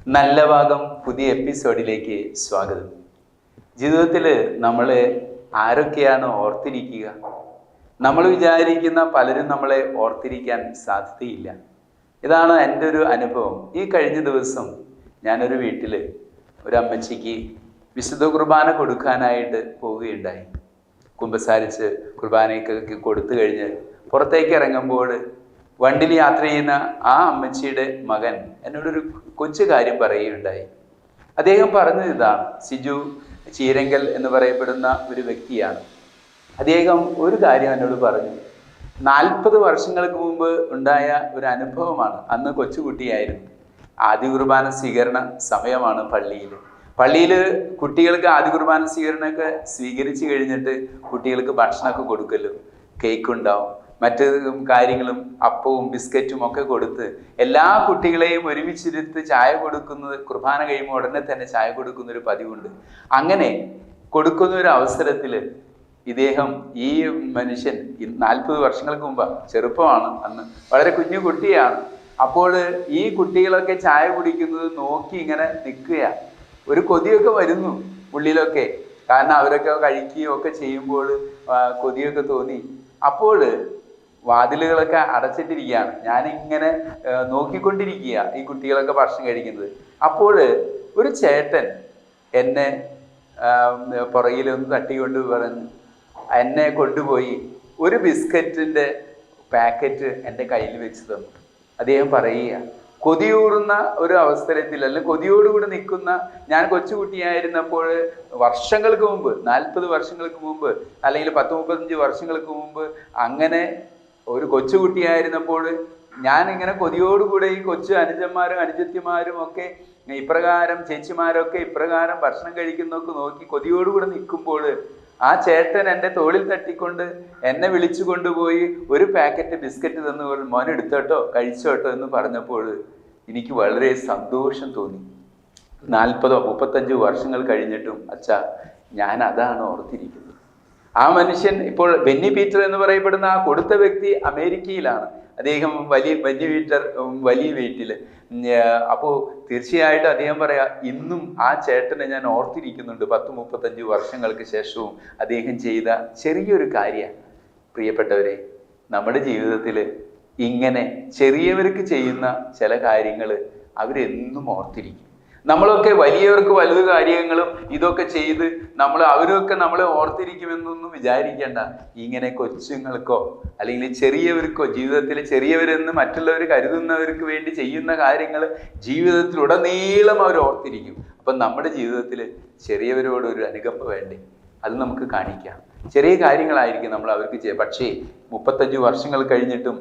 നല്ല ഭാഗം പുതിയ എപ്പിസോഡിലേക്ക് സ്വാഗതം. ജീവിതത്തിൽ നമ്മൾ ആരൊക്കെയാണ് ഓർത്തിരിക്കുക? നമ്മൾ വിചാരിക്കുന്ന പലരും നമ്മളെ ഓർത്തിരിക്കാൻ സാധ്യതയില്ല. ഇതാണ് എൻ്റെ ഒരു അനുഭവം. ഈ കഴിഞ്ഞ ദിവസം ഞാനൊരു വീട്ടിൽ ഒരു അമ്മച്ചിക്ക് വിശുദ്ധ കുർബാന കൊടുക്കാനായിട്ട് പോവുകയുണ്ടായി. കുമ്പസാരിച്ച് കുർബാനയ്ക്ക് കൊടുത്തു കഴിഞ്ഞ് പുറത്തേക്ക് ഇറങ്ങുമ്പോൾ വണ്ടിയിൽ യാത്ര ചെയ്യുന്ന ആ അമ്മച്ചിയുടെ മകൻ എന്നോടൊരു കൊച്ചു കാര്യം പറയുകയുണ്ടായി. അദ്ദേഹം പറഞ്ഞത് ഇതാണ്. സിജു ചീരങ്കൽ എന്ന് പറയപ്പെടുന്ന ഒരു വ്യക്തിയാണ്. അദ്ദേഹം ഒരു കാര്യം എന്നോട് പറഞ്ഞു. 40 വർഷങ്ങൾക്ക് മുമ്പ് ഉണ്ടായ ഒരു അനുഭവമാണ്. അന്ന് കൊച്ചുകുട്ടിയായിരുന്നു. ആദ്യ കുർബാന സ്വീകരണ സമയമാണ് പള്ളിയിൽ കുട്ടികൾക്ക് ആദ്യ കുർബാന സ്വീകരണമൊക്കെ സ്വീകരിച്ചു കഴിഞ്ഞിട്ട് കുട്ടികൾക്ക് ഭക്ഷണമൊക്കെ കൊടുക്കല്ലോ. കേക്ക് ഉണ്ടാവും, മറ്റ് കാര്യങ്ങളും അപ്പവും ബിസ്ക്കറ്റും ഒക്കെ കൊടുത്ത് എല്ലാ കുട്ടികളെയും ഒരുമിച്ചിരുത്ത് ചായ കൊടുക്കുന്നത്, കുർബാന കഴിയുമ്പോൾ ഉടനെ തന്നെ ചായ കൊടുക്കുന്ന ഒരു പതിവുണ്ട്. അങ്ങനെ കൊടുക്കുന്ന ഒരു അവസരത്തിൽ ഇദ്ദേഹം, ഈ മനുഷ്യൻ 40 വർഷങ്ങൾക്ക് മുമ്പ്, ചെറുപ്പമാണ്, അന്ന് വളരെ കുഞ്ഞു കുട്ടിയാണ്. അപ്പോൾ ഈ കുട്ടികളൊക്കെ ചായ കുടിക്കുന്നത് നോക്കി ഇങ്ങനെ നിൽക്കുകയാണ്. ഒരു കൊതിയൊക്കെ വരുന്നു ഉള്ളിലൊക്കെ, കാരണം അവരൊക്കെ കഴിക്കുകയും ഒക്കെ ചെയ്യുമ്പോൾ കൊതിയൊക്കെ തോന്നി. അപ്പോൾ വാതിലുകളൊക്കെ അടച്ചിട്ടിരിക്കുകയാണ്. ഞാനിങ്ങനെ നോക്കിക്കൊണ്ടിരിക്കുക ഈ കുട്ടികളൊക്കെ ഭക്ഷണം കഴിക്കുന്നത്. അപ്പോൾ ഒരു ചേട്ടൻ എന്നെ പുറകിലൊന്ന് തട്ടിക്കൊണ്ട് പറഞ്ഞു, എന്നെ കൊണ്ടുപോയി ഒരു ബിസ്ക്കറ്റിൻ്റെ പാക്കറ്റ് എൻ്റെ കയ്യിൽ വെച്ച് തന്നു. അദ്ദേഹം പറയുക, കൊതിയൂറുന്ന ഒരു അവസരത്തിൽ, അല്ലെങ്കിൽ കൊതിയോടുകൂടി നിൽക്കുന്ന, ഞാൻ കൊച്ചുകുട്ടിയായിരുന്നപ്പോൾ വർഷങ്ങൾക്ക് മുമ്പ്, 40 വർഷങ്ങൾക്ക് മുമ്പ്, അല്ലെങ്കിൽ 10-35 വർഷങ്ങൾക്ക് മുമ്പ്, അങ്ങനെ ഒരു കൊച്ചുകുട്ടിയായിരുന്നപ്പോൾ ഞാനിങ്ങനെ കൊതിയോടുകൂടെ ഈ കൊച്ചു അനുജന്മാരും അനുജത്തിമാരും ഒക്കെ ഇപ്രകാരം, ചേച്ചിമാരൊക്കെ ഇപ്രകാരം ഭക്ഷണം കഴിക്കുന്നതൊക്കെ നോക്കി കൊതിയോടുകൂടെ നിൽക്കുമ്പോൾ ആ ചേട്ടൻ എൻ്റെ തോളിൽ തട്ടിക്കൊണ്ട് എന്നെ വിളിച്ചു കൊണ്ടുപോയി ഒരു പാക്കറ്റ് ബിസ്ക്കറ്റ് തന്നു, മോൻ എടുത്തോട്ടോ, കഴിച്ചോട്ടോ എന്ന് പറഞ്ഞപ്പോൾ എനിക്ക് വളരെ സന്തോഷം തോന്നി. 40-35 വർഷങ്ങൾ കഴിഞ്ഞിട്ടും അച്ഛാ, ഞാൻ അതാണ് ഓർത്തിരിക്കുന്നത്. ആ മനുഷ്യൻ ഇപ്പോൾ ബെന്നി പീറ്റർ എന്ന് പറയപ്പെടുന്ന ആ കൊടുത്ത വ്യക്തി അമേരിക്കയിലാണ്. അദ്ദേഹം വലിയ വീട്ടിൽ. അപ്പോൾ തീർച്ചയായിട്ടും അദ്ദേഹം പറയാ, ഇന്നും ആ ചേട്ടനെ ഞാൻ ഓർത്തിരിക്കുന്നുണ്ട്. 10-35 വർഷങ്ങൾക്ക് ശേഷവും അദ്ദേഹം ചെയ്ത ചെറിയൊരു കാര്യമാണ്. പ്രിയപ്പെട്ടവരെ, നമ്മുടെ ജീവിതത്തിൽ ഇങ്ങനെ ചെറിയവർക്ക് ചെയ്യുന്ന ചില കാര്യങ്ങൾ അവരെന്നും ഓർത്തിരിക്കും. നമ്മളൊക്കെ വലിയവർക്ക് വലുത് കാര്യങ്ങളും ഇതൊക്കെ ചെയ്ത് അവരൊക്കെ നമ്മളെ ഓർത്തിരിക്കുമെന്നൊന്നും വിചാരിക്കേണ്ട. ഇങ്ങനെ കൊച്ചുങ്ങൾക്കോ അല്ലെങ്കിൽ ചെറിയവർക്കോ, ജീവിതത്തിൽ ചെറിയവരെന്ന് മറ്റുള്ളവർ കരുതുന്നവർക്ക് വേണ്ടി ചെയ്യുന്ന കാര്യങ്ങൾ ജീവിതത്തിലുടനീളം അവർ ഓർത്തിരിക്കും. അപ്പം നമ്മുടെ ജീവിതത്തിൽ ചെറിയവരോട് ഒരു അനുകമ്പ വേണ്ടേ? അത് നമുക്ക് കാണിക്കാം. ചെറിയ കാര്യങ്ങളായിരിക്കും നമ്മൾ അവർക്ക് ചെയ്യുക. പക്ഷേ 35 വർഷങ്ങൾ കഴിഞ്ഞിട്ടും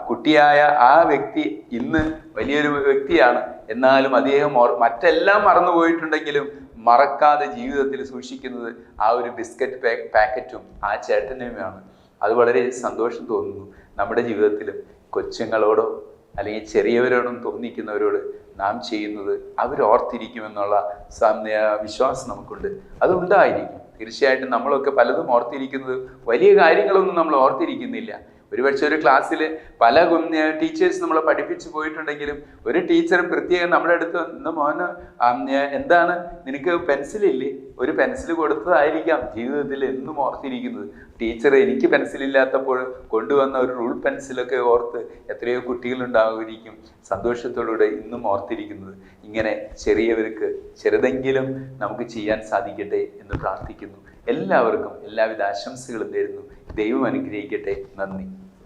കുട്ടിയായ ആ വ്യക്തി ഇന്ന് വലിയൊരു വ്യക്തിയാണ്. എന്നാലും അദ്ദേഹം മറ്റെല്ലാം മറന്നുപോയിട്ടുണ്ടെങ്കിലും മറക്കാതെ ജീവിതത്തിൽ സൂക്ഷിക്കുന്നത് ആ ഒരു ബിസ്ക്കറ്റ് പാക്കറ്റും ആ ചേട്ടനുമാണ്. അത് വളരെ സന്തോഷം തോന്നുന്നു. നമ്മുടെ ജീവിതത്തിലും കൊച്ചുങ്ങളോടോ അല്ലെങ്കിൽ ചെറിയവരോടും തോന്നിക്കുന്നവരോട് നാം ചെയ്യുന്നത് അവരോർത്തിരിക്കുമെന്നുള്ള വിശ്വാസം നമുക്കുണ്ട്. അതുണ്ടായിരിക്കും. തീർച്ചയായിട്ടും നമ്മളൊക്കെ പലതും ഓർത്തിരിക്കുന്നത്, വലിയ കാര്യങ്ങളൊന്നും നമ്മൾ ഓർത്തിരിക്കുന്നില്ല. ഒരുപക്ഷെ ഒരു ക്ലാസ്സിൽ പല ടീച്ചേഴ്സ് നമ്മളെ പഠിപ്പിച്ചു പോയിട്ടുണ്ടെങ്കിലും ഒരു ടീച്ചർ പ്രത്യേകം നമ്മുടെ അടുത്ത്, മോന് എന്താണ്, നിനക്ക് പെൻസിലില്ലേ, ഒരു പെൻസിൽ കൊടുത്തതായിരിക്കാം ജീവിതത്തിൽ എന്നും ഓർത്തിരിക്കുന്നത്. ടീച്ചർ എനിക്ക് പെൻസിലില്ലാത്തപ്പോൾ കൊണ്ടുവന്ന ഒരു റൂൾ പെൻസിലൊക്കെ ഓർത്ത് എത്രയോ കുട്ടികളുണ്ടാവുമായിരിക്കും സന്തോഷത്തോടുകൂടെ ഇന്നും ഓർത്തിരിക്കുന്നത്. ഇങ്ങനെ ചെറിയവർക്ക് ചെറുതെങ്കിലും നമുക്ക് ചെയ്യാൻ സാധിക്കട്ടെ എന്ന് പ്രാർത്ഥിക്കുന്നു. എല്ലാവർക്കും എല്ലാവിധ ആശംസകളും നേരുന്നു. ദൈവം അനുഗ്രഹിക്കട്ടെ. നന്ദി.